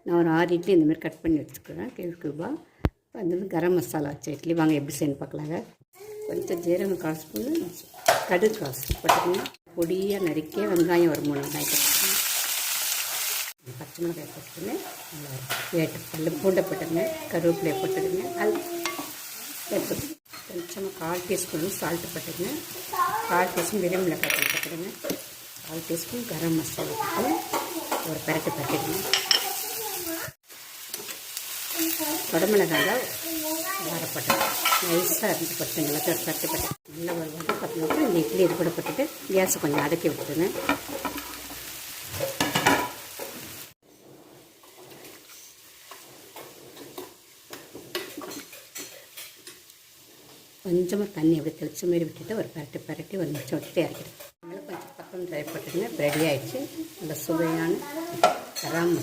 நான் ஒரு 6 இட்லி இந்தமாதிரி கட் பண்ணி வச்சுக்கிறேன் கியூபாக. இப்போ அந்த கரம் மசாலா வச்ச இட்லி வாங்க எப்படி செய்யணும் பார்க்கலாங்க. கொஞ்சம் ஜீரகம் 1/4 ஸ்பூனு, கடுகு 1/4 ஸ்பூன் போட்டுக்கணும். பொடியாக நறுக்கிய வெங்காயம் ஒரு 3 வெங்காயம் போட்டுக்கணும். பச்சை மிளகாய் போட்டுக்கணும். வேட்டு பூண்டை போட்டுக்கங்க, கருவேப்பிலையை போட்டுக்கங்க. அது கொஞ்சமாக 1/4 டீஸ்பூன் சால்ட்டு போட்டுக்கங்க, 1/4 டீஸ்பூன் வெறும் மிளகாய் போட்டுக்கிடுங்க, 1/4 டீஸ்பூன் கரம் மசாலா போட்டு ஒரு பரட்டுக்கணும். குடமிளகாய் வாரப்பட்டு நைஸாக இருந்து பட்டுங்க, எல்லாத்தையும் பரட்டுப்பட்டு நல்லா ஒரு வந்து 10 நிமிஷம் இந்த இட்லி இது கூட போட்டுட்டு கேஸை கொஞ்சம் அடக்கி விட்டுருங்க. கொஞ்சமாக தண்ணி அப்படி தெளிச்ச மாரி விட்டுட்டு ஒரு பரட்டி ஒரு நிமிஷம் விட்டுட்டு இறக்கிடுங்க. அதனால் கொஞ்சம் பக்கம் ட்ரை போட்டுருங்க. ரெடி ஆகிடுச்சு. நல்ல சுவையான கரம்